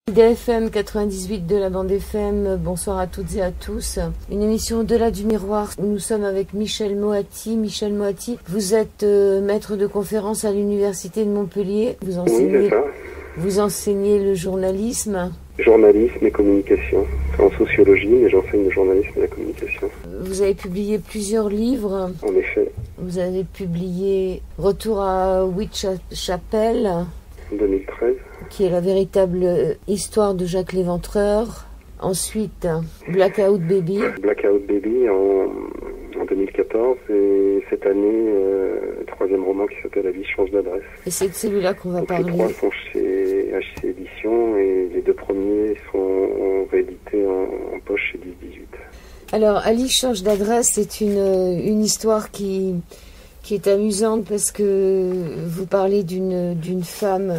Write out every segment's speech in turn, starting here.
DFM 98 de la bande FM, bonsoir à toutes et à tous. Une émission Au-delà du miroir où nous sommes avec Michel Moati. Michel Moati, vous êtes maître de conférence à l'université de Montpellier. Vous enseignez le journalisme. Journalisme et communication. C'est en sociologie, mais j'enseigne le journalisme et la communication. Vous avez publié plusieurs livres. En effet. Vous avez publié Retour à Whitechapel. En 2013. Qui est la véritable histoire de Jacques l'Éventreur. Ensuite, Blackout Baby. Blackout Baby en 2014. Et cette année, troisième roman qui s'appelle Alice change d'adresse. Et c'est de celui-là qu'on va parler. Les trois sont chez HC Éditions et les deux premiers sont réédités en poche chez 10-18. Alors, Alice change d'adresse, c'est une histoire qui est amusante parce que vous parlez d'une femme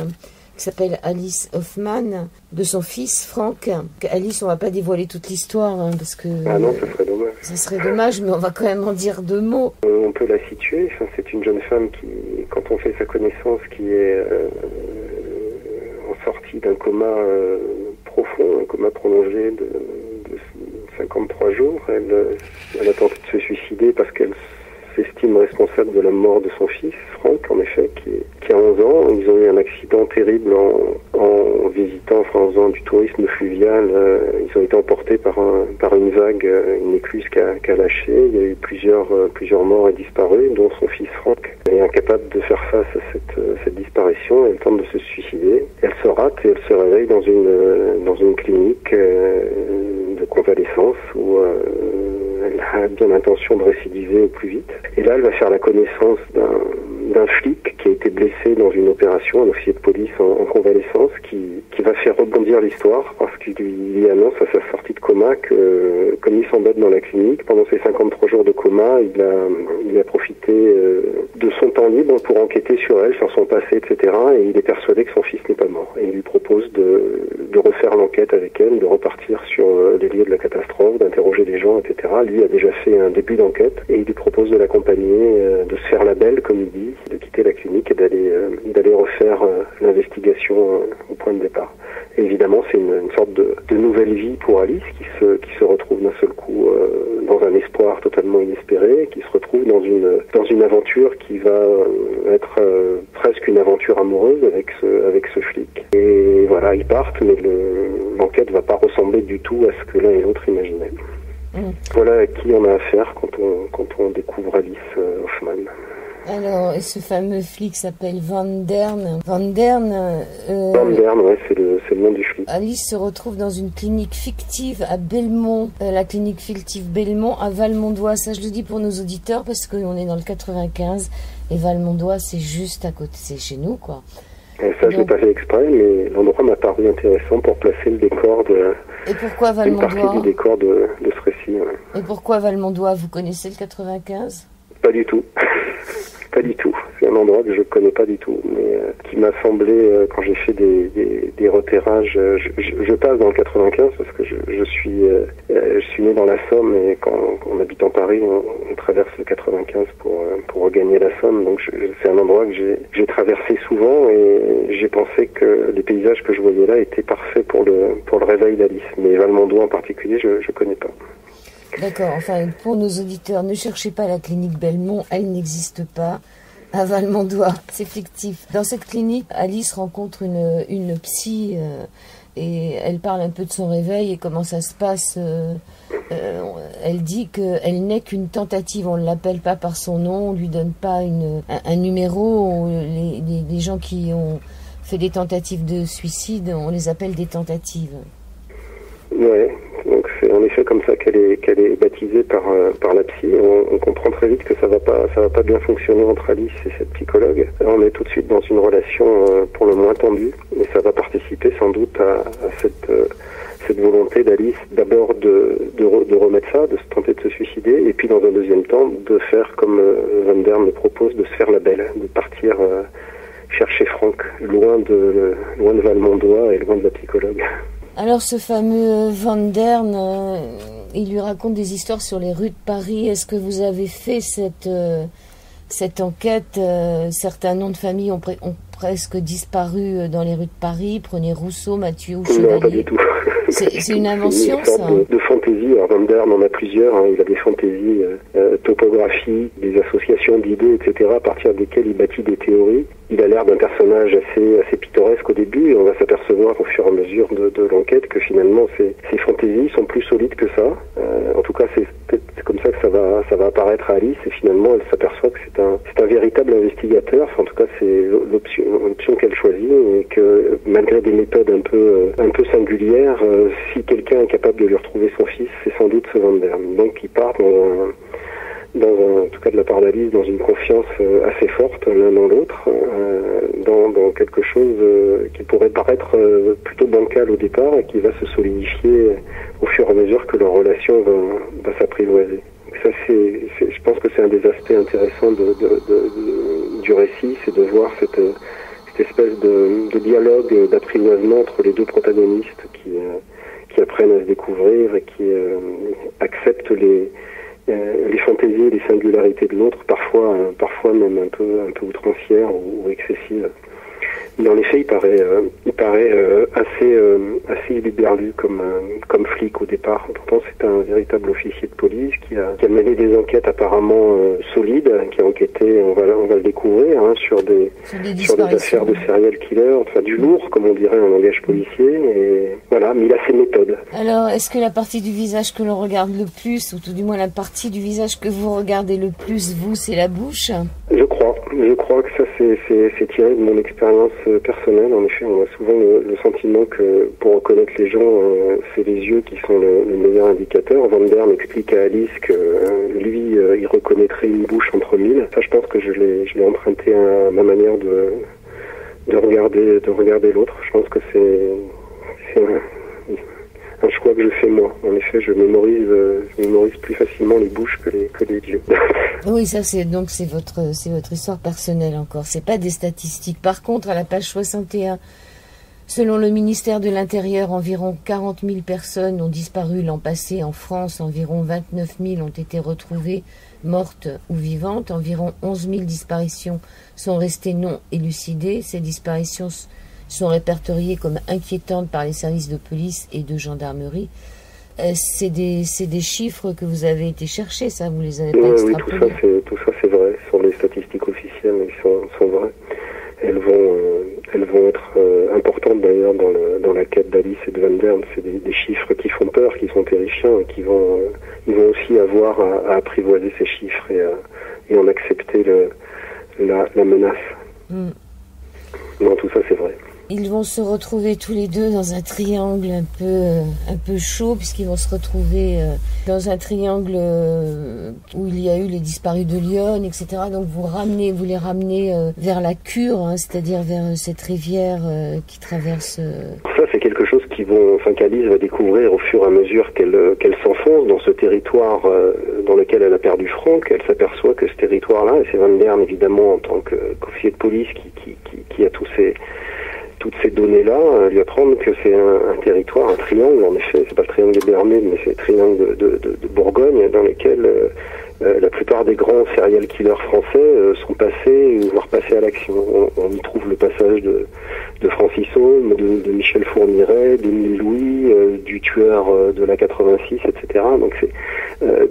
qui s'appelle Alice Hoffman, de son fils Franck. Alice, on va pas dévoiler toute l'histoire parce que... Ah non, ça serait dommage. Ça serait dommage, mais on va quand même en dire deux mots. On peut la situer. Enfin, c'est une jeune femme qui, quand on fait sa connaissance, qui est en sortie d'un coma profond, un coma prolongé de 53 jours. Elle a tenté de se suicider parce qu'elle s'estime responsable de la mort de son fils, Franck, en effet, qui a 11 ans. Ils ont eu un accident terrible en visitant, en faisant du tourisme fluvial. Ils ont été emportés par une vague, une écluse qui a lâché. Il y a eu plusieurs morts et disparus, dont son fils Franck. Elle est incapable de faire face à cette disparition. Elle tente de se suicider. Elle se rate et elle se réveille dans une clinique de convalescence où elle a bien l'intention de récidiver au plus vite. Et là, elle va faire la connaissance d'un flic qui a été blessé dans une opération, un officier de police en convalescence, qui va faire rebondir l'histoire parce qu'il lui annonce à sa sortie de coma que, comme il s'embête dans la clinique, pendant ses 53 jours de coma, il a profité de son temps libre pour enquêter sur elle, sur son passé, etc. Et il est persuadé que son fils n'est pas mort. Et il lui propose de refaire l'enquête avec elle, de repartir sur les lieux de la catastrophe, d'interroger les gens, etc. Lui a déjà fait un début d'enquête et il lui propose de l'accompagner, de se faire la belle, comme il dit, de quitter la clinique et d'aller refaire l'investigation au point de départ. Et évidemment, c'est une sorte de nouvelle vie pour Alice qui se retrouve d'un seul coup dans un espoir totalement inespéré, qui se retrouve dans une aventure qui va être presque une aventure amoureuse avec ce flic. Et voilà, ils partent, mais l'enquête va pas ressembler du tout à ce que l'un et l'autre imaginaient. Voilà à qui on a affaire quand on découvre Alice Hoffman. Alors, et ce fameux flic s'appelle Van Dern. Van Dern, ouais, c'est le nom du flic. Alice se retrouve dans une clinique fictive à Belmont, la clinique fictive Belmont à Valmondois. Ça, je le dis pour nos auditeurs parce qu'on est dans le 95 et Valmondois, c'est juste à côté, c'est chez nous, quoi. Et ça, je l'ai pas fait exprès, mais l'endroit m'a paru intéressant pour placer le décor Et pourquoi Valmondois? Une partie du décor de ce récit. Ouais. Et pourquoi Valmondois? Vous connaissez le 95? Pas du tout. Pas du tout. C'est un endroit que je connais pas du tout, mais qui m'a semblé, quand j'ai fait des repérages, je passe dans le 95 parce que je suis né dans la Somme et quand on habite en Paris, on traverse le 95 pour regagner la Somme. Donc c'est un endroit que j'ai traversé souvent et j'ai pensé que les paysages que je voyais là étaient parfaits pour le réveil d'Alice. Mais Valmondois en particulier, je connais pas. D'accord, enfin, pour nos auditeurs, ne cherchez pas la clinique Belmont, elle n'existe pas. À Valmondois, c'est fictif. Dans cette clinique, Alice rencontre une psy et elle parle un peu de son réveil et comment ça se passe. Elle dit qu'elle n'est qu'une tentative, on ne l'appelle pas par son nom, on ne lui donne pas un numéro. Les gens qui ont fait des tentatives de suicide, on les appelle des tentatives. Ouais, donc c'est en effet comme ça qu'elle est baptisée par la psy. On comprend très vite que ça va pas bien fonctionner entre Alice et cette psychologue. Là, on est tout de suite dans une relation pour le moins tendue, et ça va participer sans doute à cette volonté d'Alice d'abord de remettre ça, de se tenter de se suicider, et puis dans un deuxième temps de faire comme Van Dern le propose, de se faire la belle, de partir chercher Franck loin de Valmondois et loin de la psychologue. Alors ce fameux Van Dern, il lui raconte des histoires sur les rues de Paris. Est-ce que vous avez fait cette enquête? Certains noms de famille ont presque disparu dans les rues de Paris. Prenez Rousseau, Mathieu ou Chevalier. Non, pas du tout. C'est une invention, une sorte ça. de fantaisie. Alors Van Der en a plusieurs. Hein. Il a des fantaisies topographiques, des associations d'idées, etc., à partir desquelles il bâtit des théories. Il a l'air d'un personnage assez pittoresque au début, et on va s'apercevoir au fur et à mesure de l'enquête que finalement ces fantaisies sont plus solides que ça. En tout cas, c'est comme ça que ça va apparaître à Alice, et finalement elle s'aperçoit que c'est un véritable investigateur. Enfin, en tout cas, c'est l'option qu'elle choisit, et que malgré des méthodes un peu singulières, si quelqu'un est capable de lui retrouver son fils, c'est sans doute ce Van Der. Donc il part en tout cas de la part d'Alice, dans une confiance assez forte l'un dans l'autre, dans quelque chose qui pourrait paraître plutôt bancal au départ, et qui va se solidifier au fur et à mesure que leur relation va s'apprivoiser. Ça, je pense que c'est un des aspects intéressants du récit, c'est de voir cette espèce de dialogue, d'apprivoisement entre les deux protagonistes qui apprennent à se découvrir et qui acceptent les fantaisies et les singularités de l'autre, parfois même un peu outrancières ou excessives. Mais en effet, il paraît assez liberlu comme flic au départ. Pourtant, c'est un véritable officier de police qui a mené des enquêtes apparemment solides, qui a enquêté, on va le découvrir, hein, sur des affaires de serial killer, enfin du lourd, comme on dirait en langage policier. Et voilà, mais il a ses méthodes. Alors, est-ce que la partie du visage que l'on regarde le plus, ou tout du moins la partie du visage que vous regardez le plus, vous, c'est la bouche ? Je crois que ça c'est tiré de mon expérience personnelle. En effet, on a souvent le sentiment que pour reconnaître les gens, c'est les yeux qui sont le meilleur indicateur. Van Der explique à Alice que lui, il reconnaîtrait une bouche entre mille. Ça, je pense que je l'ai emprunté à ma manière de regarder l'autre. Je pense que c'est un choix que je fais moi. En effet, je mémorise plus facilement les bouches que les yeux. Oui, ça c'est votre histoire personnelle encore. C'est pas des statistiques. Par contre, à la page 61, selon le ministère de l'Intérieur, environ 40 000 personnes ont disparu l'an passé en France. Environ 29 000 ont été retrouvées mortes ou vivantes. Environ 11 000 disparitions sont restées non élucidées. Ces disparitions sont répertoriées comme inquiétantes par les services de police et de gendarmerie. C'est des chiffres que vous avez été chercher, ça, vous les avez pas extrapolés. Oui, tout ça c'est vrai. Ce sont des statistiques officielles, ils sont vraies. Elles vont être importantes d'ailleurs dans la quête d'Alice et de Van Der. C'est des chiffres qui font peur, qui sont terrifiants, et ils vont aussi avoir à apprivoiser ces chiffres et en accepter la menace. Non, tout ça c'est vrai. Ils vont se retrouver tous les deux dans un triangle un peu chaud, puisqu'ils vont se retrouver dans un triangle où il y a eu les disparus de Lyon, etc. Donc vous les ramenez vers la Cure, hein, c'est-à-dire vers cette rivière qui traverse... Ça, c'est quelque chose qu'Alice va découvrir au fur et à mesure qu'elle s'enfonce dans ce territoire dans lequel elle a perdu front, qu'elle s'aperçoit que ce territoire-là, et c'est Van Der évidemment en tant qu'officier de police qui a toutes ces données-là, lui apprendre que c'est un territoire, un triangle, en effet, c'est pas le triangle des Bermudes, mais c'est le triangle de Bourgogne, dans lequel la plupart des grands serial killers français sont passés, voire passés à l'action. On y trouve le passage de Francis Holm, de Michel Fourniret, d'Émile Louis, du tueur de la 86, etc. Donc c'est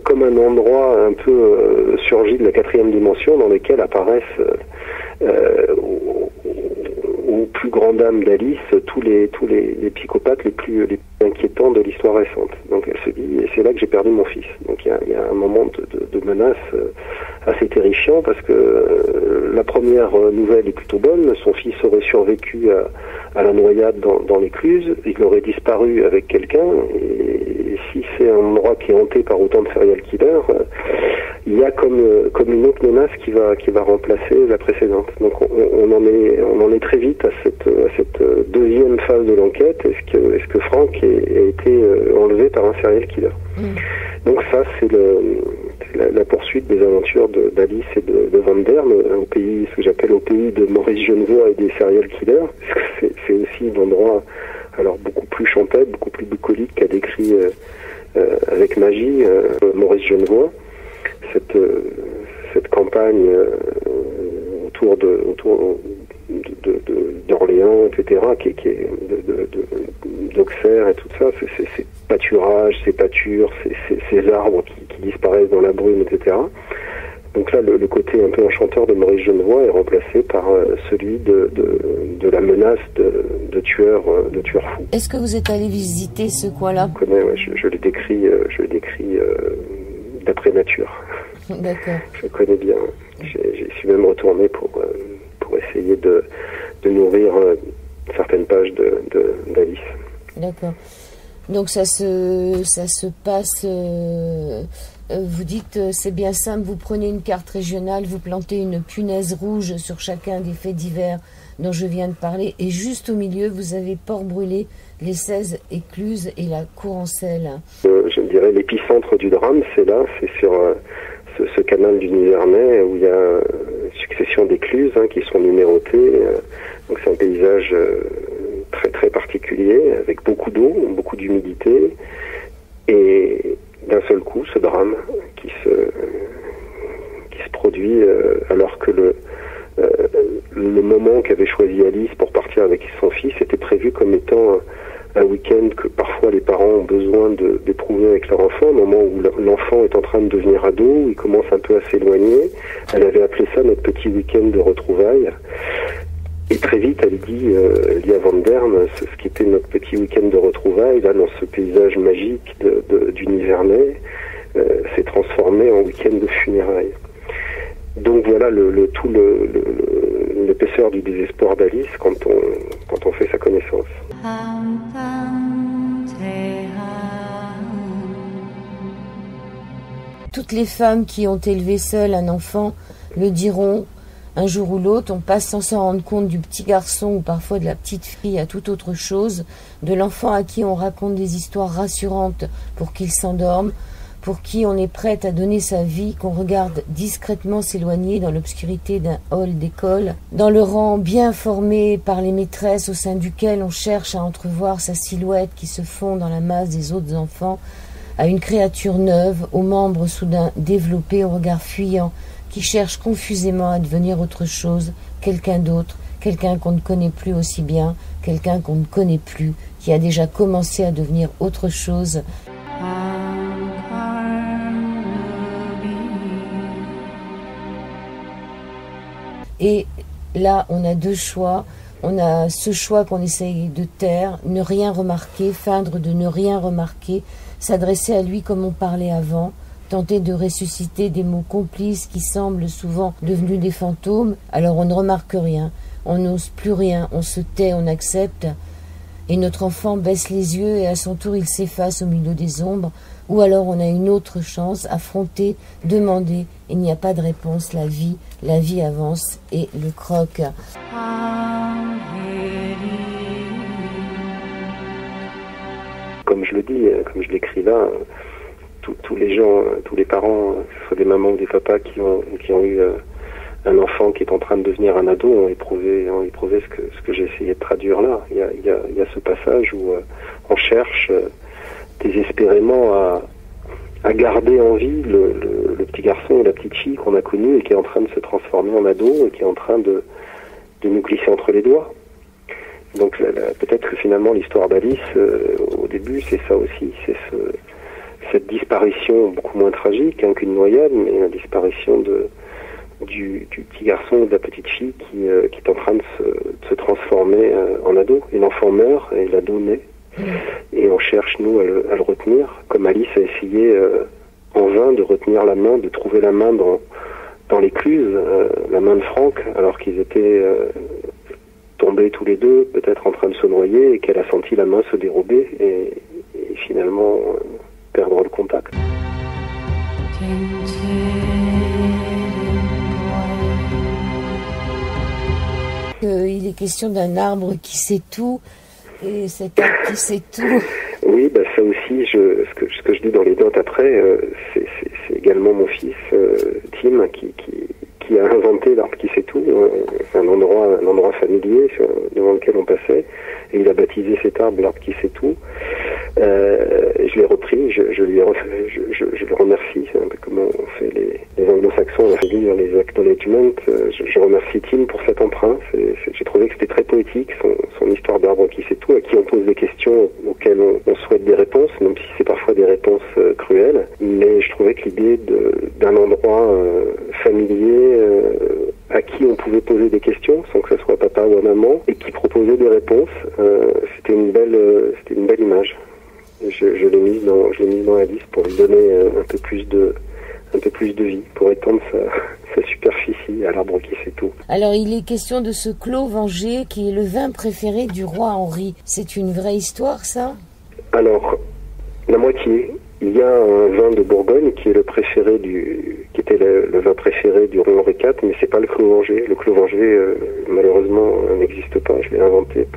comme un endroit un peu surgi de la 4e dimension, dans lequel apparaissent aux plus grandes dames d'Alice tous les psychopathes les plus inquiétants de l'histoire récente. Donc elle se dit, et c'est là que j'ai perdu mon fils. Donc il y a un moment de menace assez terrifiant, parce que la première nouvelle est plutôt bonne. Son fils aurait survécu à la noyade dans l'écluse, il aurait disparu avec quelqu'un, et si c'est un endroit qui est hanté par autant de serial killers, il y a comme une autre menace qui va remplacer la précédente. Donc on en est très vite à cette deuxième phase de l'enquête. Est-ce que Franck a été enlevé par un serial killer? Donc ça, c'est la poursuite des aventures d'Alice et de Van Der au pays, ce que j'appelle au pays de Maurice Genevoix et des serial killers. C'est aussi un endroit alors beaucoup plus champêtre, beaucoup plus bucolique qu'a décrit avec magie Maurice Genevoix. Cette campagne autour de d'Orléans, etc., qui est d'Auxerre et tout ça, ces pâturages, ces pâtures, ces arbres qui disparaissent dans la brume, etc. Donc là, le côté un peu enchanteur de Maurice Genevoix est remplacé par celui de la menace de tueurs fous. Est-ce que vous êtes allé visiter ce coin-là? Je connais, ouais, je le décris d'après nature. D'accord. Je connais bien. J'y suis même retourné pour essayer de nourrir certaines pages d'Alice. D'accord. Donc ça se passe. Vous dites c'est bien simple. Vous prenez une carte régionale, vous plantez une punaise rouge sur chacun des faits divers dont je viens de parler, et juste au milieu vous avez Port-Brûlé, les 16 écluses et la Courancelle. Je dirais l'épicentre du drame, c'est sur ce canal du Nivernais où il y a une succession d'écluses qui sont numérotées. Donc c'est un paysage très très particulier, avec beaucoup d'eau, beaucoup d'humidité, et d'un seul coup ce drame qui se produit alors que le moment qu'avait choisi Alice pour partir avec son fils était prévu comme étant un week-end que parfois les parents ont besoin d'éprouver avec leur enfant, au moment où l'enfant est en train de devenir ado, où il commence un peu à s'éloigner. Elle avait appelé ça notre petit week-end de retrouvailles. Et très vite, elle dit, Lia Van Dern, ce qui était notre petit week-end de retrouvailles, là, dans ce paysage magique du Nivernais, s'est transformé en week-end de funérailles. Donc voilà l'épaisseur du désespoir d'Alice quand on fait sa connaissance. Toutes les femmes qui ont élevé seules un enfant le diront. Un jour ou l'autre, on passe sans s'en rendre compte du petit garçon ou parfois de la petite fille à toute autre chose, de l'enfant à qui on raconte des histoires rassurantes pour qu'il s'endorme, pour qui on est prête à donner sa vie, qu'on regarde discrètement s'éloigner dans l'obscurité d'un hall d'école, dans le rang bien formé par les maîtresses au sein duquel on cherche à entrevoir sa silhouette qui se fond dans la masse des autres enfants, à une créature neuve, aux membres soudain développés, au regard fuyant, qui cherche confusément à devenir autre chose, quelqu'un d'autre, quelqu'un qu'on ne connaît plus aussi bien, quelqu'un qu'on ne connaît plus, qui a déjà commencé à devenir autre chose. Et là, on a deux choix. On a ce choix qu'on essaye de taire, ne rien remarquer, feindre de ne rien remarquer, s'adresser à lui comme on parlait avant, tenter de ressusciter des mots complices qui semblent souvent devenus des fantômes. Alors on ne remarque rien, on n'ose plus rien, on se tait, on accepte, et notre enfant baisse les yeux et à son tour il s'efface au milieu des ombres. Ou alors on a une autre chance, affronter, demander. Il n'y a pas de réponse, la vie avance et le croque. Comme je le dis, comme je l'écris là, tous les gens, tous les parents, que ce soit des mamans ou des papas qui ont eu un enfant qui est en train de devenir un ado, ont éprouvé ce que j'ai essayé de traduire là. Il y a ce passage où on cherche désespérément à garder en vie le petit garçon ou la petite fille qu'on a connu et qui est en train de se transformer en ado et qui est en train de nous glisser entre les doigts. Donc peut-être que finalement l'histoire d'Alice, au début, c'est ça aussi, c'est cette disparition beaucoup moins tragique qu'une noyade, mais la disparition du petit garçon ou de la petite fille qui est en train de se transformer en ado. Et l'enfant meurt et l'ado naît. Et on cherche, nous, à le retenir, comme Alice a essayé en vain de retenir la main, de trouver la main dans l'écluse, la main de Franck, alors qu'ils étaient tombés tous les deux, peut-être en train de se noyer, et qu'elle a senti la main se dérober et finalement perdre le contact. Il est question d'un arbre qui sait tout, et cet arbre qui sait tout. Oui, ça aussi, ce que je dis dans les notes après, c'est également mon fils Tim qui a inventé l'arbre qui sait tout. C'est un endroit familier devant lequel on passait, et il a baptisé cet arbre l'arbre qui sait tout. Je l'ai repris, je le remercie. C'est un peu comme on fait les anglo-saxons, la lire les acknowledgements, je remercie Tim pour cet emprunt. J'ai trouvé que c'était très poétique, son histoire d'arbre qui sait tout, à qui on pose des questions auxquelles on souhaite des réponses, même si c'est parfois des réponses cruelles. Mais je trouvais que l'idée d'un endroit familier à qui on pouvait poser des questions sans que ce soit papa ou maman et qui proposait des réponses, c'était une belle image. Je l'ai mise dans la liste pour lui donner un peu plus de vie, pour étendre sa superficie à l'arbre qui sait tout. Alors il est question de ce Clos Vengé qui est le vin préféré du roi Henri. C'est une vraie histoire, ça? Alors, la moitié. Il y a un vin de Bourgogne qui est qui était le vin préféré du roi Henri IV, mais c'est pas le Clos Vengé. Le Clos Vengé, malheureusement, n'existe pas. Je l'ai inventé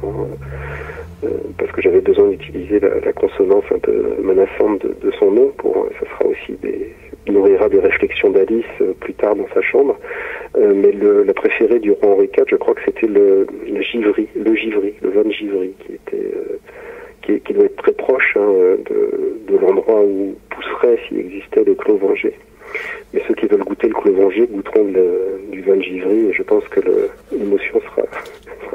parce que j'avais besoin d'utiliser la consonance un peu menaçante de son nom. Ça sera aussi nourrira des réflexions d'Alice plus tard dans sa chambre. Mais la préférée du roi Henri IV, je crois que c'était le Givry, le vin de Givry, qui doit être très proche de l'endroit où pousserait s'il existait le Clos Vengé. Mais ceux qui veulent goûter le Clos Vengé goûteront du vin de Givry et je pense que l'émotion sera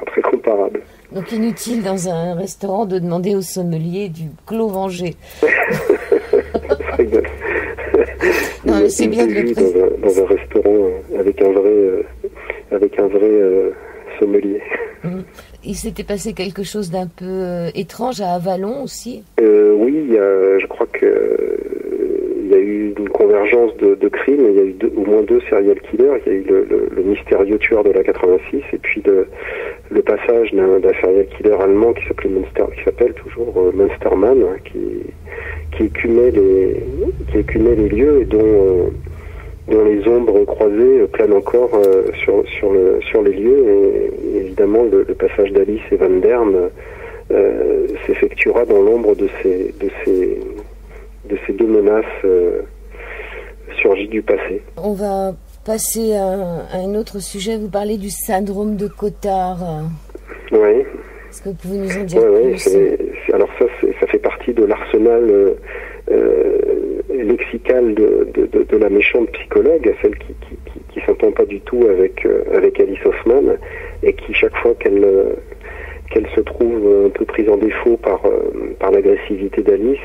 très comparable. Donc inutile dans un restaurant de demander au sommelier du Clos Vengé. Non, mais c'est bien de le préciser. Dans un restaurant avec un vrai sommelier. Il s'était passé quelque chose d'un peu étrange à Avallon aussi. Oui, je crois que il y a eu une convergence de crimes. Il y a eu au moins 2 serial killers. Il y a eu le mystérieux tueur de la 86 et puis le passage d'un serial killer allemand qui s'appelle toujours Münstermann, qui écumait les lieux et dont les ombres croisées planent encore sur les lieux. Et évidemment, le passage d'Alice et Van Dern s'effectuera dans l'ombre de ces 2 menaces surgies du passé. On va passer à un autre sujet. Vous parlez du syndrome de Cotard. Oui. Est-ce que vous pouvez nous en dire plus? Alors ça fait partie de l'arsenal lexical de la méchante psychologue, celle qui s'entend pas du tout avec Alice Hoffman et qui, chaque fois qu'elle se trouve un peu prise en défaut par l'agressivité d'Alice,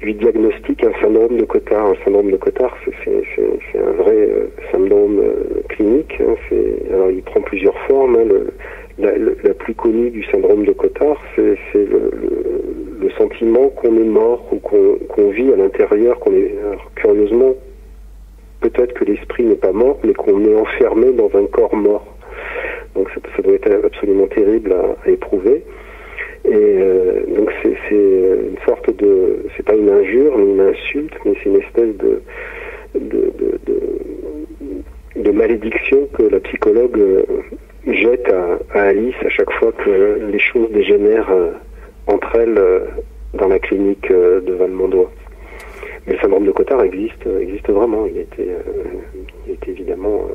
lui diagnostique un syndrome de Cotard. Un syndrome de Cotard, c'est un vrai syndrome clinique. Alors il prend plusieurs formes. La plus connue du syndrome de Cotard, c'est le sentiment qu'on est mort ou qu'on vit à l'intérieur, alors, curieusement, peut-être que l'esprit n'est pas mort, mais qu'on est enfermé dans un corps mort. Donc ça doit être absolument terrible à éprouver. Et donc c'est une sorte c'est pas une injure ni une insulte, mais c'est une espèce de malédiction que la psychologue jette à Alice à chaque fois que les choses dégénèrent entre elles dans la clinique de Valmondois. Mais le syndrome de Cotard existe vraiment. Il a été évidemment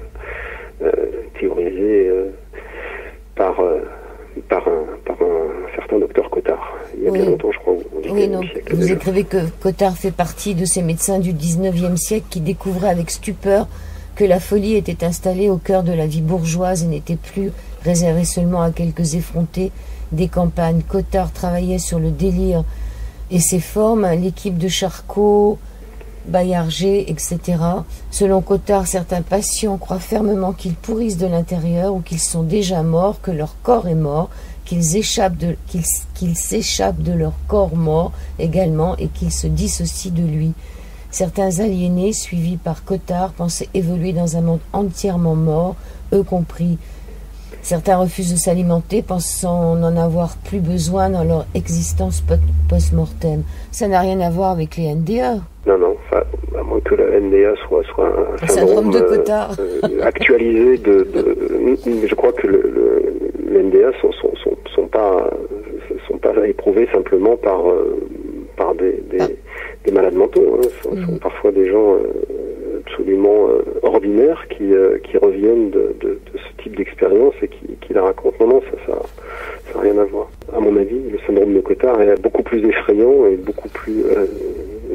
théorisé par un certain docteur Cotard, il y a bien longtemps, je crois. Oui, donc vous écrivez que Cotard fait partie de ces médecins du 19e siècle qui découvraient avec stupeur que la folie était installée au cœur de la vie bourgeoise et n'était plus réservée seulement à quelques effrontés des campagnes. Cotard travaillait sur le délire et ses formes, l'équipe de Charcot, Baillarger, etc. Selon Cotard, certains patients croient fermement qu'ils pourrissent de l'intérieur ou qu'ils sont déjà morts, que leur corps est mort, qu'ils s'échappent de leur corps mort également et qu'ils se dissocient de lui. Certains aliénés, suivis par Cotard, pensaient évoluer dans un monde entièrement mort, eux compris. Certains refusent de s'alimenter, pensant n'en avoir plus besoin dans leur existence post-mortem. Ça n'a rien à voir avec les NDA. Non, à moins que la NDA soit un syndrome de Cotard actualisé je crois que les NDA sont pas éprouvés simplement par des malades mentaux. Sont parfois des gens absolument ordinaires qui reviennent de ce type d'expérience et qui la racontent. Non, ça n'a rien à voir. À mon avis, le syndrome de Cotard est beaucoup plus effrayant et beaucoup plus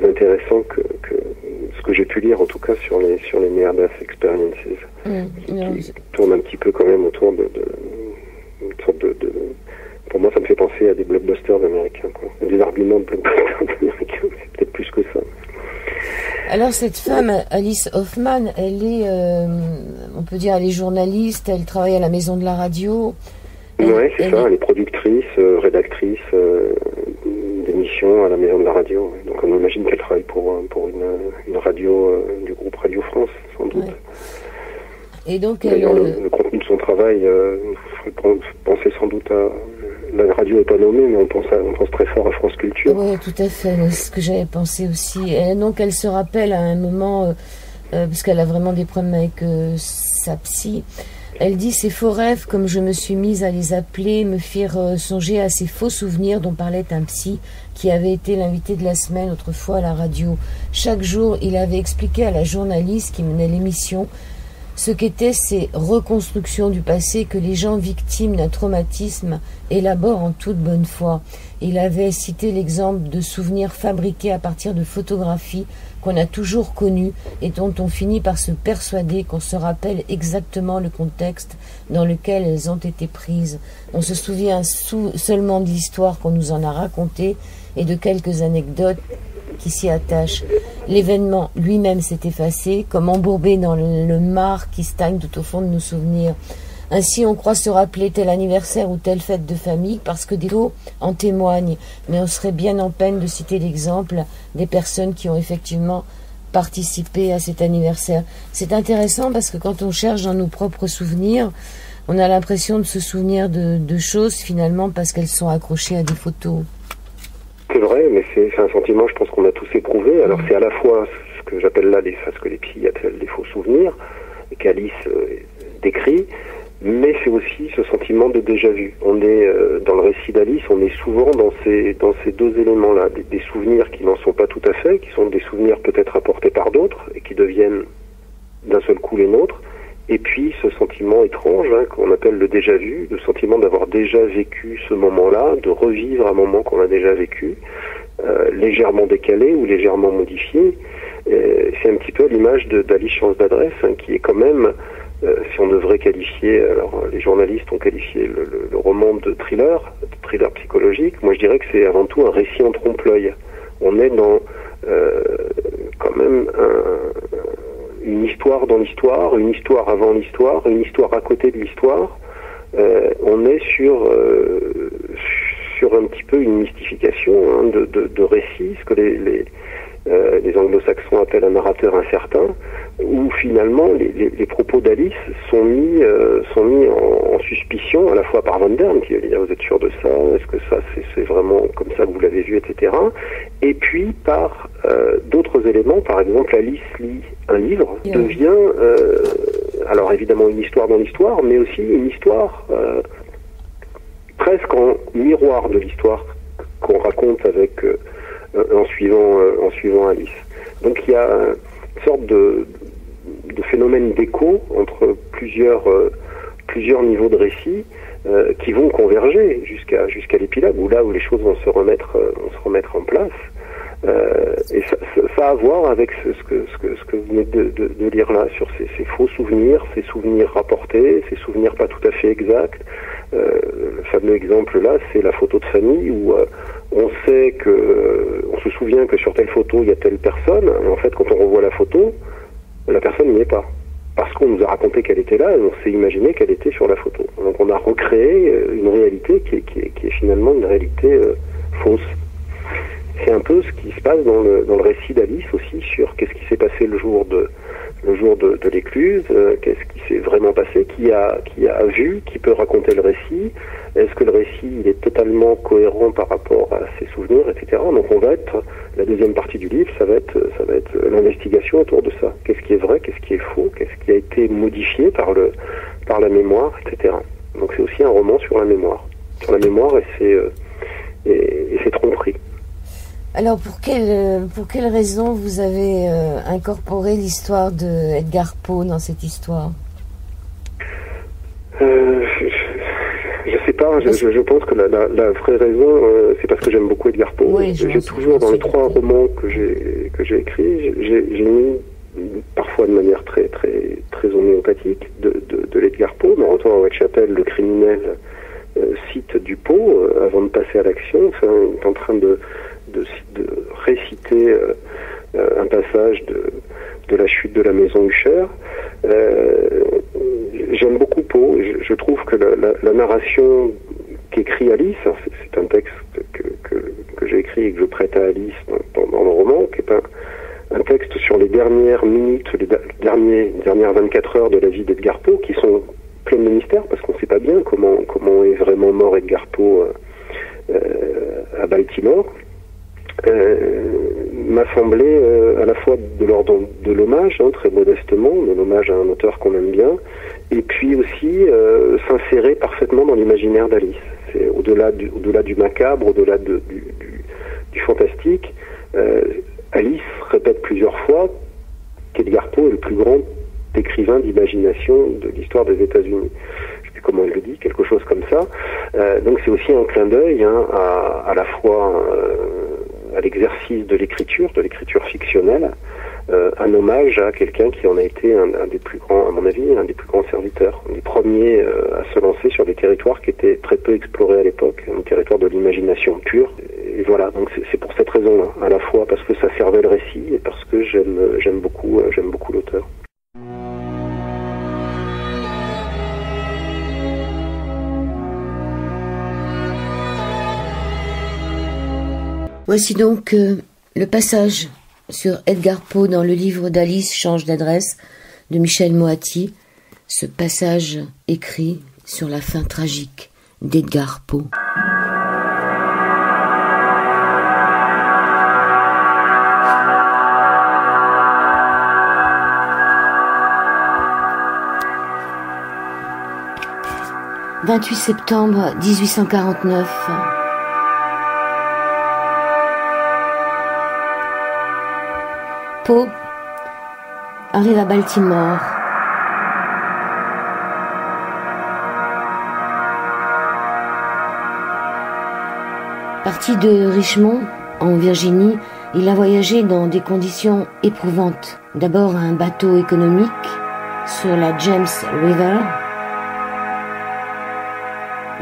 intéressant que ce que j'ai pu lire en tout cas sur les Near Death Experiences, qui tourne un petit peu quand même autour de une sorte de pour moi ça me fait penser à des blockbusters américains, quoi. Des arguments de blockbusters américains, c'est peut-être plus que ça. Alors cette femme, Alice Hoffman, elle est, on peut dire, elle est journaliste, elle travaille à la Maison de la Radio. Ouais, c'est ça, elle est productrice, rédactrice d'émissions à la Maison de la Radio. Donc on imagine qu'elle travaille pour une radio du groupe Radio France, sans doute. Ouais. Et donc d'ailleurs, le contenu de son travail, penser sans doute à... La radio n'est pas nommée, mais on pense très fort à France Culture. Oui, tout à fait, c'est ce que j'avais pensé aussi. Et donc elle se rappelle à un moment, parce qu'elle a vraiment des problèmes avec sa psy, elle dit « Ces faux rêves, comme je me suis mise à les appeler, me firent songer à ces faux souvenirs dont parlait un psy qui avait été l'invité de la semaine autrefois à la radio. Chaque jour, il avait expliqué à la journaliste qui menait l'émission ce qu'étaient ces reconstructions du passé que les gens victimes d'un traumatisme élaborent en toute bonne foi. Il avait cité l'exemple de souvenirs fabriqués à partir de photographies qu'on a toujours connues et dont on finit par se persuader qu'on se rappelle exactement le contexte dans lequel elles ont été prises. On se souvient seulement de l'histoire qu'on nous en a racontée et de quelques anecdotes qui s'y attachent. L'événement lui-même s'est effacé, comme embourbé dans le marc qui stagne tout au fond de nos souvenirs. Ainsi, on croit se rappeler tel anniversaire ou telle fête de famille parce que des photos en témoignent, mais on serait bien en peine de citer l'exemple des personnes qui ont effectivement participé à cet anniversaire. C'est intéressant parce que quand on cherche dans nos propres souvenirs, on a l'impression de se souvenir de choses finalement parce qu'elles sont accrochées à des photos. C'est vrai, mais c'est un sentiment, je pense qu'on a tous éprouvé. Alors c'est à la fois ce que j'appelle là ce que les psys appellent des faux souvenirs, et qu'Alice décrit, mais c'est aussi ce sentiment de déjà-vu. On est dans le récit d'Alice, on est souvent dans ces deux éléments-là, des souvenirs qui n'en sont pas tout à fait, qui sont des souvenirs peut-être apportés par d'autres et qui deviennent d'un seul coup les nôtres. Et puis ce sentiment étrange, qu'on appelle le déjà-vu, le sentiment d'avoir déjà vécu ce moment-là, de revivre un moment qu'on a déjà vécu, légèrement décalé ou légèrement modifié. C'est un petit peu l'image d'Alice Chance d'adresse, qui est quand même, si on devrait qualifier, alors les journalistes ont qualifié le roman de thriller psychologique, moi je dirais que c'est avant tout un récit en trompe-l'œil. On est dans quand même une histoire dans l'histoire, une histoire avant l'histoire, une histoire à côté de l'histoire. On est sur un petit peu une mystification de récits, ce que les anglo-saxons appellent un narrateur incertain, où finalement les propos d'Alice sont mis en suspicion, à la fois par Van Dern, qui dit « Vous êtes sûr de ça? Est-ce que ça c'est vraiment comme ça que vous l'avez vu, etc. » Et puis par d'autres éléments. Par exemple, Alice lit un livre, devient alors évidemment une histoire dans l'histoire, mais aussi une histoire presque en miroir de l'histoire qu'on raconte avec en suivant Alice. Donc il y a une sorte de phénomène d'écho entre plusieurs niveaux de récit qui vont converger jusqu'à l'épilogue, où là où les choses vont se remettre en place. Et ça a à voir avec ce que vous venez de lire là, sur ces faux souvenirs, ces souvenirs rapportés, ces souvenirs pas tout à fait exacts. Le fameux exemple là, c'est la photo de famille où on se souvient que sur telle photo il y a telle personne, et en fait quand on revoit la photo, la personne n'y est pas. Parce qu'on nous a raconté qu'elle était là et on s'est imaginé qu'elle était sur la photo. Donc on a recréé une réalité qui est finalement une réalité fausse. C'est un peu ce qui se passe dans le récit d'Alice aussi, sur qu'est-ce qui s'est passé le jour de l'écluse, qu'est-ce qui s'est vraiment passé, qui a vu, qui peut raconter le récit, est-ce que le récit il est totalement cohérent par rapport à ses souvenirs, etc. Donc la deuxième partie du livre, ça va être l'investigation autour de ça. Qu'est-ce qui est vrai, qu'est-ce qui est faux, qu'est-ce qui a été modifié par la mémoire, etc. Donc c'est aussi un roman sur la mémoire et ses tromperies. Alors pour quelle raison vous avez incorporé l'histoire de Edgar Poe dans cette histoire? Je sais part, je pense que la vraie raison, c'est parce que j'aime beaucoup Edgar Poe. Oui, j'ai toujours, dans les 3 romans que j'ai écrits, j'ai mis, parfois de manière très homéopathique, de l'Edgar Poe. Dans Retour à Whitechapel, le criminel cite du Poe avant de passer à l'action. Enfin, il est en train de réciter un passage de la chute de la maison Usher. J'aime beaucoup Poe. Je trouve que la narration qu'écrit Alice, c'est un texte que j'ai écrit et que je prête à Alice dans le roman, qui est un texte sur les dernières minutes, les dernières 24 heures de la vie d'Edgar Poe, qui sont pleines de mystères, parce qu'on ne sait pas bien comment est vraiment mort Edgar Poe à Baltimore. M'a semblé à la fois de l'ordre de l'hommage, très modestement, de l'hommage à un auteur qu'on aime bien, et puis aussi s'insérer parfaitement dans l'imaginaire d'Alice. C'est au-delà du macabre, au-delà du fantastique. Alice répète plusieurs fois qu'Edgar Poe est le plus grand écrivain d'imagination de l'histoire des États-Unis. Je sais plus comment elle le dit, quelque chose comme ça. Donc c'est aussi un clin d'œil à la fois à l'exercice de l'écriture fictionnelle, un hommage à quelqu'un qui en a été un des plus grands, à mon avis, un des plus grands serviteurs, un des premiers à se lancer sur des territoires qui étaient très peu explorés à l'époque, un territoire de l'imagination pure. Et voilà, donc c'est pour cette raison-là, à la fois parce que ça servait le récit et parce que j'aime beaucoup l'auteur. Voici donc le passage sur Edgar Poe dans le livre d'Alice change d'adresse de Michel Moati, ce passage écrit sur la fin tragique d'Edgar Poe. « 28 septembre 1849 » Poe arrive à Baltimore. Parti de Richmond, en Virginie, il a voyagé dans des conditions éprouvantes. D'abord un bateau économique sur la James River,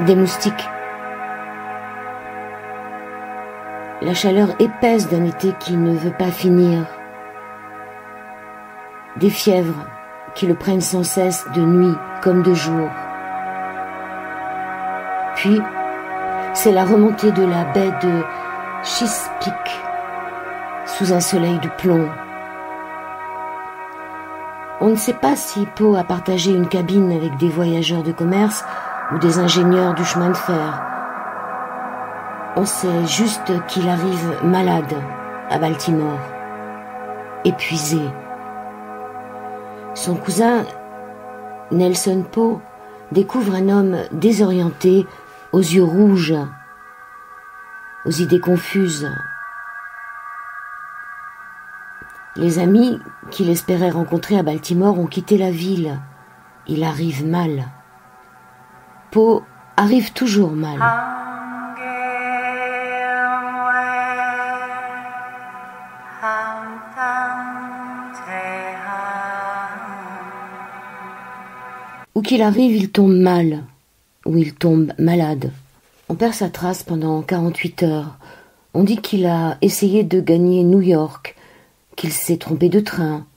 des moustiques, la chaleur épaisse d'un été qui ne veut pas finir, des fièvres qui le prennent sans cesse de nuit comme de jour. Puis, c'est la remontée de la baie de Chesapeake sous un soleil de plomb. On ne sait pas si Poe a partagé une cabine avec des voyageurs de commerce ou des ingénieurs du chemin de fer. On sait juste qu'il arrive malade à Baltimore, épuisé. Son cousin, Nelson Poe, découvre un homme désorienté, aux yeux rouges, aux idées confuses. Les amis qu'il espérait rencontrer à Baltimore ont quitté la ville. Il arrive mal. Poe arrive toujours mal. Où qu'il arrive, il tombe mal, ou il tombe malade. On perd sa trace pendant 48 heures. On dit qu'il a essayé de gagner New York, qu'il s'est trompé de train,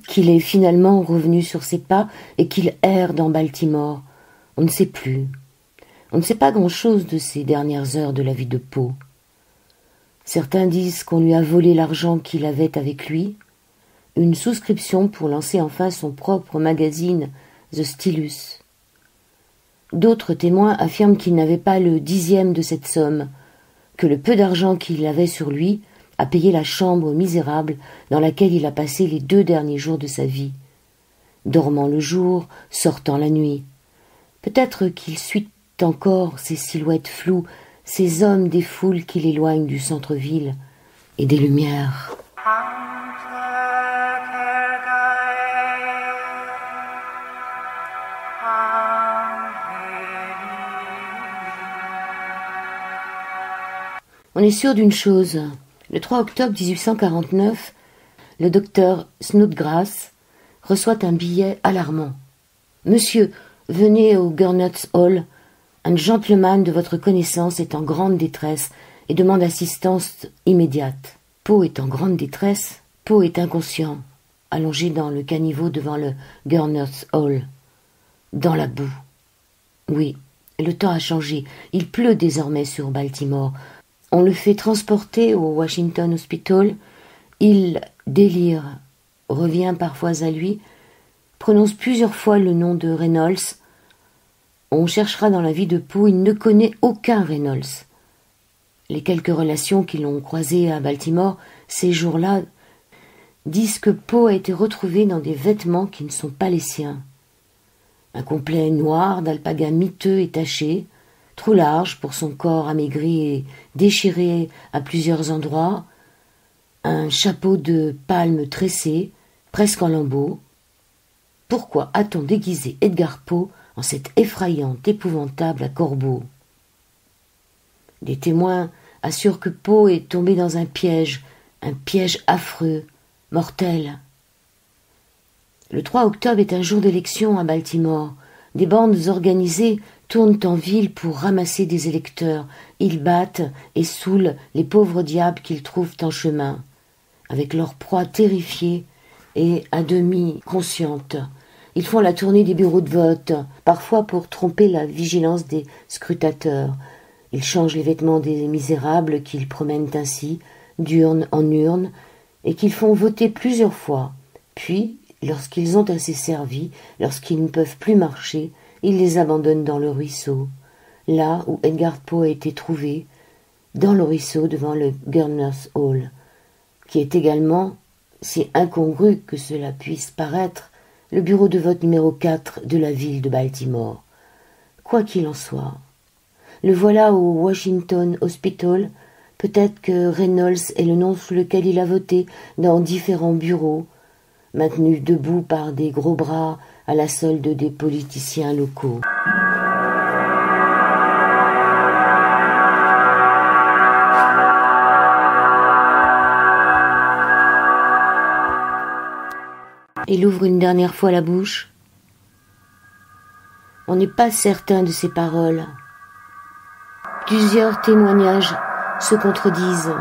qu'il est finalement revenu sur ses pas et qu'il erre dans Baltimore. On ne sait plus. On ne sait pas grand-chose de ces dernières heures de la vie de Poe. Certains disent qu'on lui a volé l'argent qu'il avait avec lui, une souscription pour lancer enfin son propre magazine The Stylus. D'autres témoins affirment qu'il n'avait pas le 10e de cette somme, que le peu d'argent qu'il avait sur lui a payé la chambre misérable dans laquelle il a passé les 2 derniers jours de sa vie, dormant le jour, sortant la nuit. Peut-être qu'il suit encore ces silhouettes floues, ces hommes des foules qui l'éloignent du centre-ville et des lumières. On est sûr d'une chose. Le 3 octobre 1849, le docteur Snodgrass reçoit un billet alarmant. « Monsieur, venez au Gurnot's Hall. Un gentleman de votre connaissance est en grande détresse et demande assistance immédiate. » Poe est en grande détresse. Poe est inconscient, allongé dans le caniveau devant le Gurnot's Hall, dans la boue. Oui, le temps a changé. Il pleut désormais sur Baltimore. On le fait transporter au Washington Hospital. Il délire, revient parfois à lui, prononce plusieurs fois le nom de Reynolds. On cherchera dans la vie de Poe, il ne connaît aucun Reynolds. Les quelques relations qui l'ont croisé à Baltimore, ces jours-là, disent que Poe a été retrouvé dans des vêtements qui ne sont pas les siens. Un complet noir d'alpaga miteux et taché, trop large pour son corps amaigri et déchiré à plusieurs endroits, un chapeau de palme tressé, presque en lambeaux. Pourquoi a-t-on déguisé Edgar Poe en cet effrayant épouvantable à corbeau? Des témoins assurent que Poe est tombé dans un piège affreux, mortel. Le 3 octobre est un jour d'élection à Baltimore. Des bandes organisées tournent en ville pour ramasser des électeurs. Ils battent et saoulent les pauvres diables qu'ils trouvent en chemin, avec leur proie terrifiée et à demi consciente. Ils font la tournée des bureaux de vote, parfois pour tromper la vigilance des scrutateurs. Ils changent les vêtements des misérables qu'ils promènent ainsi, d'urne en urne, et qu'ils font voter plusieurs fois. Puis, lorsqu'ils ont assez servi, lorsqu'ils ne peuvent plus marcher, ils les abandonnent dans le ruisseau, là où Edgar Poe a été trouvé, dans le ruisseau devant le Gurnot's Hall, qui est également, si incongru que cela puisse paraître, le bureau de vote numéro 4 de la ville de Baltimore. Quoi qu'il en soit, le voilà au Washington Hospital. Peut-être que Reynolds est le nom sous lequel il a voté dans différents bureaux, maintenus debout par des gros bras à la solde des politiciens locaux. Il ouvre une dernière fois la bouche. On n'est pas certain de ses paroles. Plusieurs témoignages se contredisent.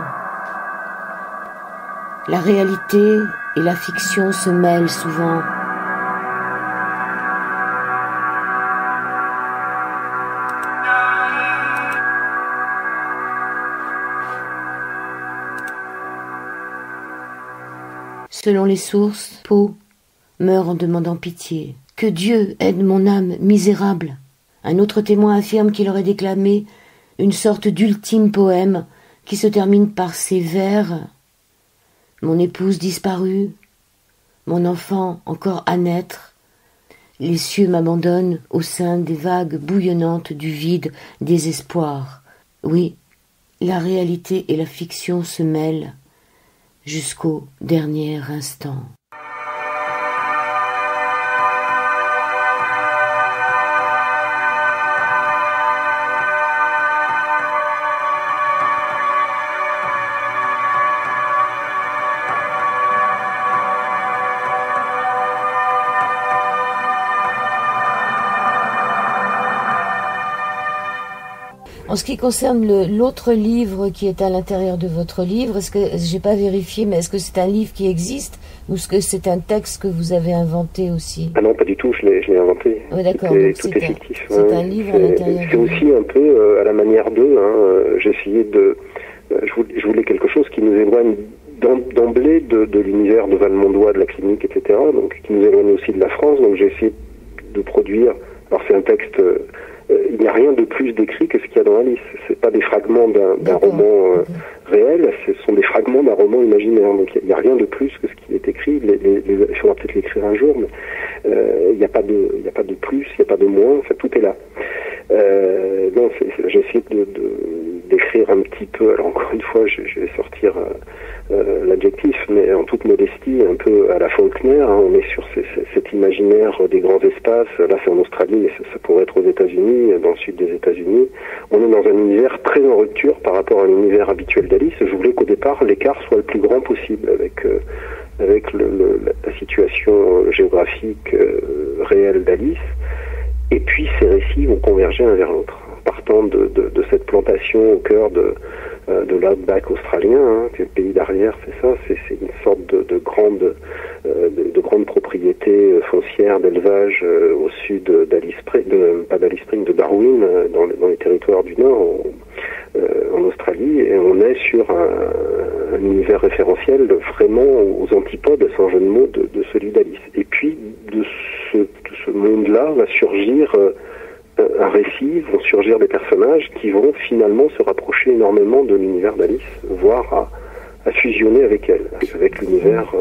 La réalité et la fiction se mêlent souvent. Selon les sources, Poe meurt en demandant pitié. « Que Dieu aide mon âme misérable !» Un autre témoin affirme qu'il aurait déclamé une sorte d'ultime poème qui se termine par ces vers « Mon épouse disparue, mon enfant encore à naître, les cieux m'abandonnent au sein des vagues bouillonnantes du vide désespoir. » Oui, la réalité et la fiction se mêlent jusqu'au dernier instant. En ce qui concerne l'autre livre qui est à l'intérieur de votre livre, est-ce que, j'ai pas vérifié, mais est-ce que c'est un livre qui existe ou est-ce que c'est un texte que vous avez inventé aussi? Ah non, pas du tout, je l'ai inventé. Oui, d'accord, tout est fictif. C'est un livre à l'intérieur. C'est aussi un peu à la manière d'eux. J'ai essayé de... je voulais quelque chose qui nous éloigne d'emblée de l'univers de Valmondois, de la clinique, etc. Donc qui nous éloigne aussi de la France. Donc j'ai essayé de produire... Alors c'est un texte... il n'y a rien de plus décrit que ce qu'il y a dans Alice. C'est pas des fragments d'un roman réel, ce sont des fragments d'un roman imaginaire. Donc il n'y a rien de plus que ce qui est écrit. Il faudra peut-être l'écrire un jour, mais il n'y a pas de plus, il n'y a pas de moins. Enfin, tout est là. J'ai essayé d'écrire décrire un petit peu, alors encore une fois, je vais sortir l'adjectif, mais en toute modestie, un peu à la Faulkner, hein, on est sur cet imaginaire des grands espaces, là c'est en Australie, mais ça pourrait être aux États-Unis, dans le sud des États-Unis. On est dans un univers très en rupture par rapport à l'univers habituel d'Alice. Je voulais qu'au départ, l'écart soit le plus grand possible avec la situation géographique réelle d'Alice. Et puis ces récits vont converger un vers l'autre, partant de cette plantation au cœur de l'outback australien, hein, qui est le pays d'arrière, c'est ça, c'est une sorte de grande propriété foncière d'élevage au sud d'Alice Springs, pas d'Alice Springs, de Darwin, dans les territoires du Nord, en Australie, et on est sur un univers référentiel vraiment aux antipodes, sans jeu de mots, de celui d'Alice. Et puis de ce monde-là va surgir un récit, vont surgir des personnages qui vont finalement se rapprocher énormément de l'univers d'Alice, voire à fusionner avec elle, avec l'univers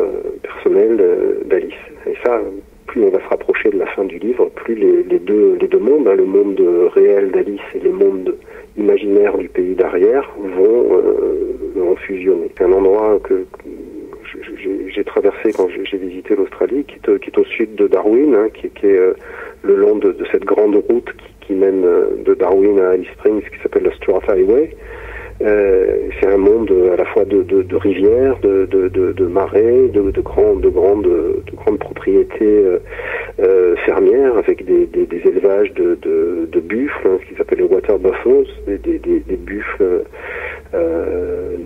personnel d'Alice. Et ça, plus on va se rapprocher de la fin du livre, plus les deux mondes, hein, le monde réel d'Alice et les mondes imaginaires du pays d'arrière vont fusionner. C'est un endroit que j'ai traversé quand j'ai visité l'Australie, qui est au sud de Darwin, hein, qui est le long de cette grande route qui mène de Darwin à Alice Springs, qui s'appelle le Strath Highway. C'est un monde à la fois de rivières, de marais, de grandes propriétés fermières avec des élevages de buffles, hein, ce qu'ils appellent les water buffaloes, des buffles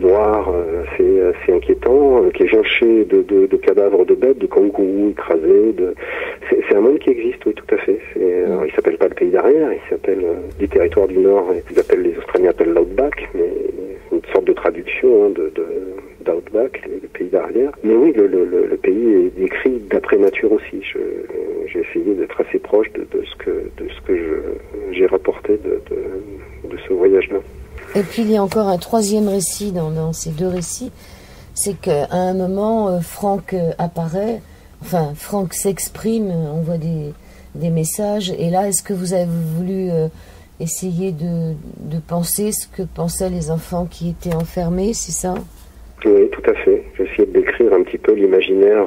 noirs assez inquiétants, qui est jonché de cadavres de bêtes, de kangourous écrasés. C'est un monde qui existe, oui, tout à fait. Alors, il s'appelle pas le pays d'arrière, il s'appelle des territoires du Nord, les Australiens appellent l'outback, mais une sorte de traduction, hein, d'outback, le pays d'arrière. Mais oui, le pays est décrit d'après nature aussi. J'ai essayé d'être assez proche de ce que j'ai rapporté de ce voyage-là. Et puis il y a encore un troisième récit dans ces deux récits, c'est qu'à un moment, Frank apparaît, enfin Frank s'exprime, on voit des messages, et là, est-ce que vous avez voulu essayer de penser ce que pensaient les enfants qui étaient enfermés, c'est ça? Oui, tout à fait. J'ai essayé de décrire un petit peu l'imaginaire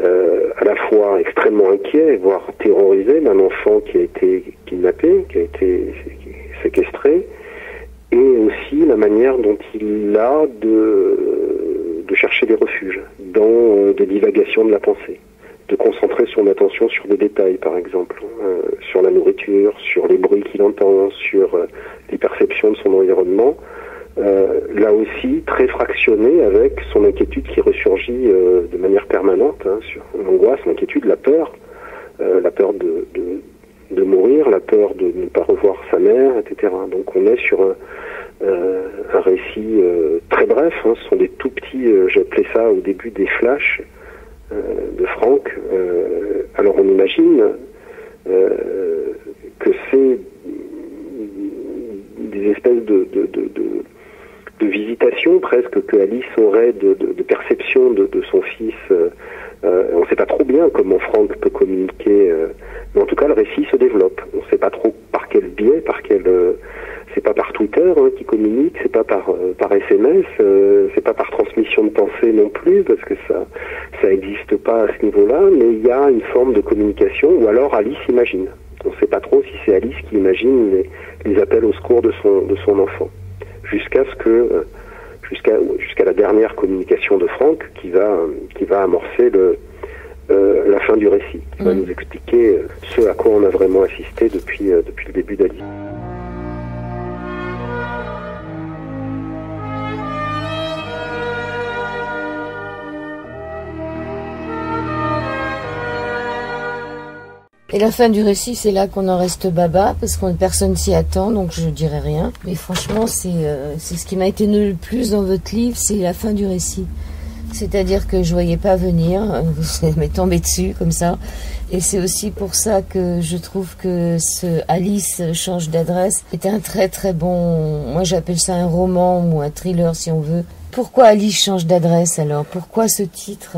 à la fois extrêmement inquiet, voire terrorisé d'un enfant qui a été kidnappé, qui a été séquestré, et aussi la manière dont il a de chercher des refuges dans des divagations de la pensée, de concentrer son attention sur des détails, par exemple, sur la nourriture, sur les bruits qu'il entend, sur les perceptions de son environnement, là aussi très fractionné avec son inquiétude qui ressurgit de manière permanente, hein, sur l'angoisse, l'inquiétude, la peur de mourir, la peur de ne pas revoir sa mère, etc. Donc on est sur un récit très bref, hein, ce sont des tout petits, j'appelais ça au début des flashs de Frank. Alors on imagine que c'est des espèces de visitation presque que Alice aurait de perception de son fils. On ne sait pas trop bien comment Frank peut communiquer, mais en tout cas le récit se développe. On ne sait pas trop par quel biais, c'est pas par Twitter, hein, qui communique, c'est pas par SMS, c'est pas par transmission de pensée non plus, parce que ça existe pas à ce niveau-là, mais il y a une forme de communication, ou alors Alice imagine. On ne sait pas trop si c'est Alice qui imagine les appels au secours de son enfant, jusqu'à la dernière communication de Frank qui va amorcer la fin du récit, qui va nous expliquer ce à quoi on a vraiment assisté depuis le début d'Alice. Et la fin du récit, c'est là qu'on en reste baba, parce que personne s'y attend, donc je dirais rien. Mais franchement, c'est ce qui m'a étonné le plus dans votre livre, c'est la fin du récit. C'est-à-dire que je voyais pas venir, ça m'est tombé dessus comme ça. Et c'est aussi pour ça que je trouve que ce Alice change d'adresse est un très très bon, moi j'appelle ça un roman ou un thriller si on veut. Pourquoi Alice change d'adresse alors? Pourquoi ce titre?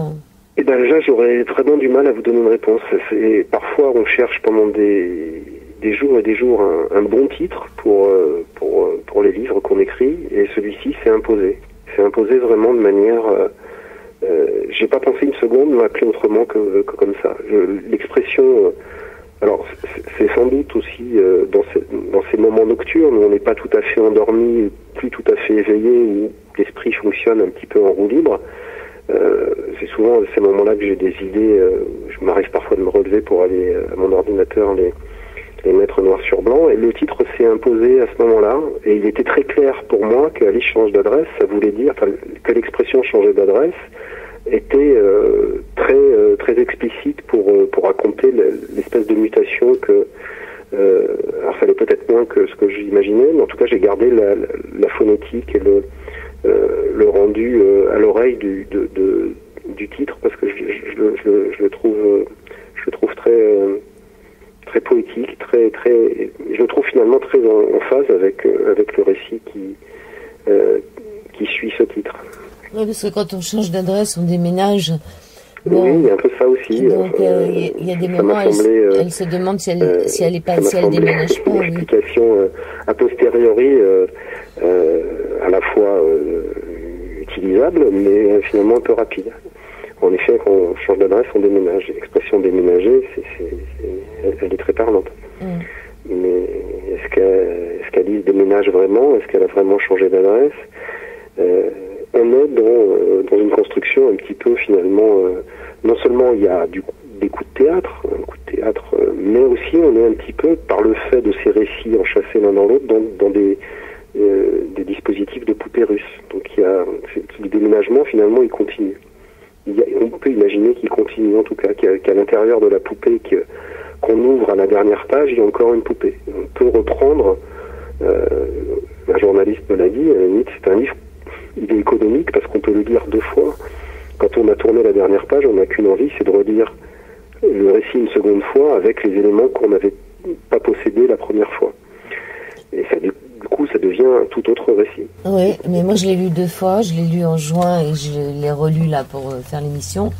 Eh ben là, j'aurais vraiment du mal à vous donner une réponse. Parfois, on cherche pendant des jours et des jours un bon titre pour pour les livres qu'on écrit, et celui-ci s'est imposé. S'est imposé vraiment de manière... j'ai pas pensé une seconde m'appeler autrement que comme ça. L'expression... alors, c'est sans doute aussi dans ces moments nocturnes où on n'est pas tout à fait endormi, plus tout à fait éveillé, où l'esprit fonctionne un petit peu en roue libre. C'est souvent à ces moments-là que j'ai des idées. Je m'arrive parfois de me relever pour aller à mon ordinateur les mettre noir sur blanc. Et le titre s'est imposé à ce moment-là. Et il était très clair pour moi que Alice change d'adresse, ça voulait dire que l'expression changer d'adresse était très explicite pour raconter l'espèce de mutation que alors ça allait peut-être moins que ce que j'imaginais, mais en tout cas j'ai gardé la phonétique et le rendu à l'oreille du titre, parce que je le trouve très poétique, je le trouve finalement très en phase avec le récit qui suit ce titre. Oui, parce que quand on change d'adresse, on déménage. Bon, oui, il y a un peu ça aussi. Donc, il y a des moments, elle se demande si elle déménage pas. Une explication a posteriori à la fois utilisable, mais finalement un peu rapide. En effet, quand on change d'adresse, on déménage. L'expression déménager, elle est très parlante. Mais est-ce qu'Alice déménage vraiment? Est-ce qu'elle a vraiment changé d'adresse? On est dans une construction un petit peu finalement, non seulement il y a des coups de théâtre, mais aussi on est un petit peu, par le fait de ces récits enchâssés l'un dans l'autre, dans des dispositifs de poupées russes. Donc le déménagement finalement il continue. On peut imaginer qu'il continue, en tout cas, qu'à l'intérieur de la poupée qu'on ouvre à la dernière page, il y a encore une poupée. On peut reprendre, un journaliste me l'a dit, à la limite c'est un livre. Il est économique parce qu'on peut le lire 2 fois. Quand on a tourné la dernière page, on n'a qu'une envie, c'est de relire le récit une seconde fois avec les éléments qu'on n'avait pas possédés la première fois. Et ça, du coup, ça devient un tout autre récit. Oui, mais moi je l'ai lu 2 fois, je l'ai lu en juin et je l'ai relu là pour faire l'émission.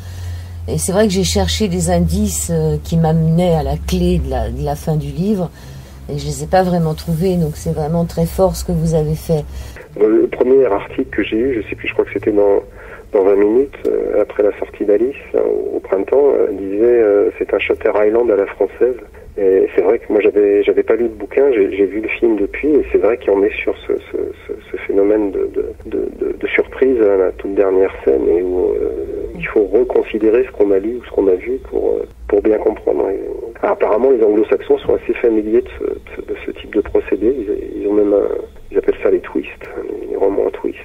Et c'est vrai que j'ai cherché des indices qui m'amenaient à la clé de la fin du livre. Et je ne les ai pas vraiment trouvés, donc c'est vraiment très fort ce que vous avez fait. Le premier article que j'ai eu, je sais plus, je crois que c'était dans 20 minutes, après la sortie d'Alice, au printemps, disait c'est un Shutter Island à la française. Et c'est vrai que moi j'avais pas lu le bouquin, j'ai vu le film depuis, et c'est vrai qu'on est sur ce phénomène de surprise à la toute dernière scène, et où il faut reconsidérer ce qu'on a lu ou ce qu'on a vu pour bien comprendre. Alors, apparemment les anglo-saxons sont assez familiers de ce type de procédé, ils ont même ils appellent ça les twists, les romans à twist,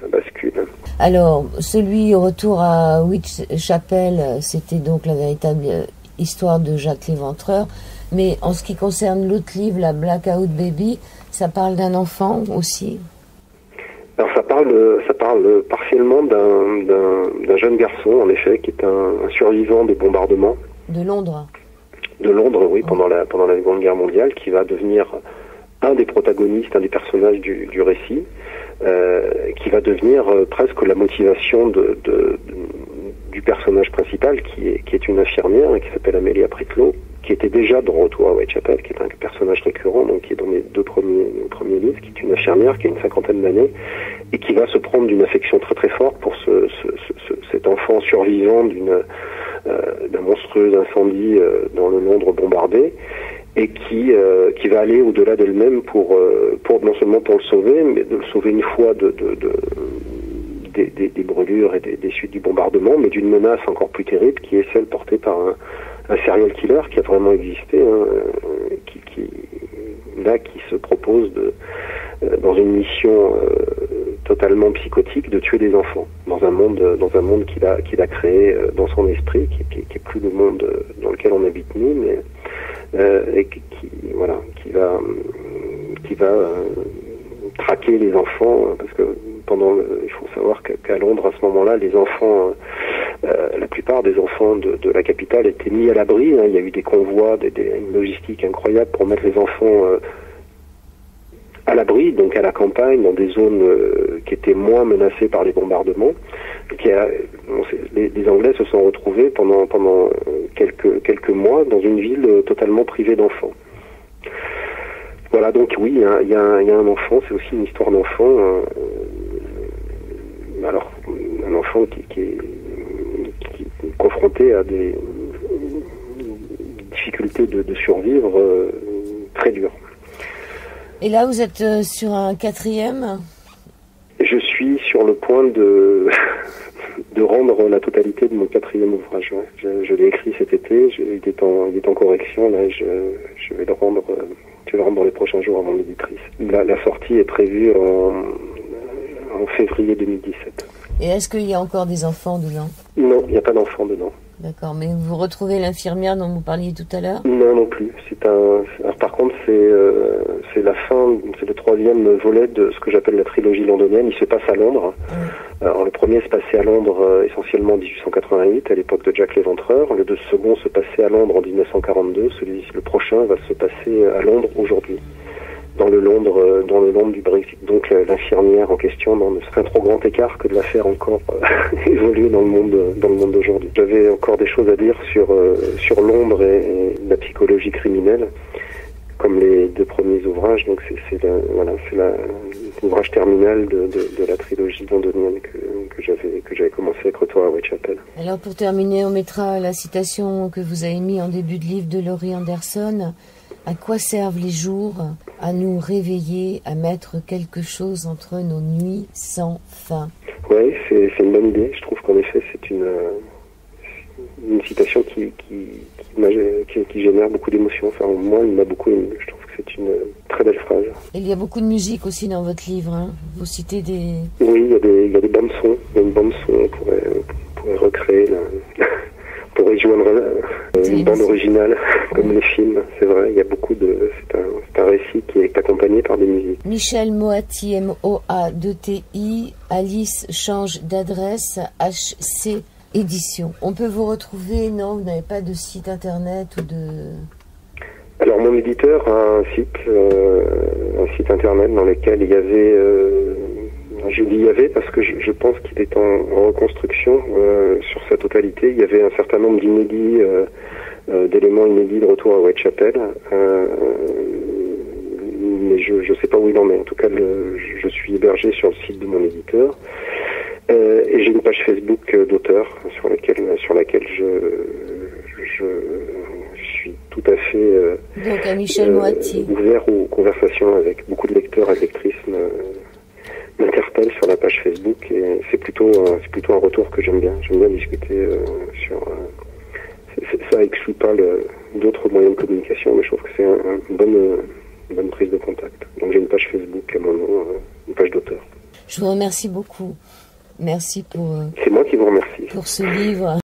la bascule. Alors, celui Retour à Whitechapel, c'était donc la véritable histoire de Jacques Léventreur. Mais en ce qui concerne l'autre livre, la Blackout Baby, ça parle d'un enfant aussi. Alors ça parle partiellement d'un jeune garçon, en effet, qui est un survivant des bombardements. De Londres. De Londres, oui, pendant la Seconde Guerre mondiale, qui va devenir un des protagonistes, un des personnages du récit, qui va devenir presque la motivation du personnage principal, qui est une infirmière qui s'appelle Amelia Pritlow, qui était déjà dans Retour à Whitechapel, qui est un personnage récurrent, donc qui est dans mes 2 premiers livres, qui est une infirmière qui a une 50aine d'années, et qui va se prendre d'une affection très très forte pour cet enfant survivant d'un monstrueux incendie dans le Londres bombardé, et qui va aller au-delà d'elle-même pour non seulement pour le sauver, mais de le sauver une fois des brûlures et des suites du bombardement, mais d'une menace encore plus terrible, qui est celle portée par un serial killer qui a vraiment existé, qui se propose dans une mission totalement psychotique de tuer des enfants dans un monde qu'il a créé dans son esprit, qui est plus le monde dans lequel on habite nous, mais et qui va traquer les enfants, parce que il faut savoir qu'à Londres à ce moment-là, les enfants, la plupart des enfants de la capitale étaient mis à l'abri. Il y a eu des convois, une logistique incroyable pour mettre les enfants à l'abri, donc à la campagne, dans des zones qui étaient moins menacées par les bombardements. Les Anglais se sont retrouvés pendant quelques mois dans une ville totalement privée d'enfants. Voilà, donc oui, il y a un enfant, c'est aussi une histoire d'enfant. Alors, un enfant qui est confronté à des difficultés de survivre très dures. Et là, vous êtes sur un 4e? Je suis sur le point de rendre la totalité de mon 4e ouvrage. Ouais. Je l'ai écrit cet été, il est en correction, là je vais le rendre dans les prochains jours à mon éditrice. La sortie est prévue en février 2017. Et est-ce qu'il y a encore des enfants dedans? Non, il n'y a pas d'enfants dedans. D'accord, mais vous retrouvez l'infirmière dont vous parliez tout à l'heure? Non, non plus. Alors, par contre, c'est la fin, c'est le 3e volet de ce que j'appelle la trilogie londonienne. Il se passe à Londres. Alors, le premier se passait à Londres essentiellement en 1888, à l'époque de Jack l'Éventreur. Le second se passait à Londres en 1942. Le prochain va se passer à Londres aujourd'hui, dans le Londres du Brexit. Donc l'infirmière en question ne serait un trop grand écart que de la faire encore évoluer dans le monde d'aujourd'hui. J'avais encore des choses à dire sur Londres et la psychologie criminelle, comme les 2 premiers ouvrages. Donc c'est l'ouvrage terminal de la trilogie londonienne que j'avais commencé avec Retour à Whitechapel. Alors pour terminer, on mettra la citation que vous avez mise en début de livre de Laurie Anderson. À quoi servent les jours? À nous réveiller, à mettre quelque chose entre nos nuits sans fin. Oui, c'est une bonne idée. Je trouve qu'en effet, c'est une citation qui génère beaucoup d'émotions. Enfin, moi, il m'a beaucoup ému. Je trouve que c'est une très belle phrase. Et il y a beaucoup de musique aussi dans votre livre. Hein. Vous citez des... Oui, il y a des bandes son. Il y a une bande son. On pourrait recréer on pourrait y joindre une bande originale, comme les films. C'est vrai, il y a beaucoup de... C'est un récit qui est accompagné par des musiques. Michel Moati, M-O-A-2-T-I, Alice change d'adresse, HC Édition. On peut vous retrouver, non? Vous n'avez pas de site internet ou de... Alors mon éditeur a un site internet dans lequel il y avait... je dis il y avait parce que je pense qu'il est en reconstruction sur sa totalité. Il y avait un certain nombre d'inédits, d'éléments inédits de Retour à Whitechapel. Mais je ne sais pas où il en est. En tout cas, je suis hébergé sur le site de mon éditeur. Et j'ai une page Facebook d'auteur sur laquelle je suis tout à fait donc à Michel Moati. Ouvert aux conversations avec beaucoup de lecteurs et lectrices m'interpellent sur la page Facebook, et c'est plutôt un retour que j'aime bien. J'aime bien discuter sur... ça exclut pas d'autres moyens de communication, mais je trouve que c'est une bonne prise de contact. Donc j'ai une page Facebook à mon nom, une page d'auteur. Je vous remercie beaucoup. Merci pour... C'est moi qui vous remercie. Pour ce livre.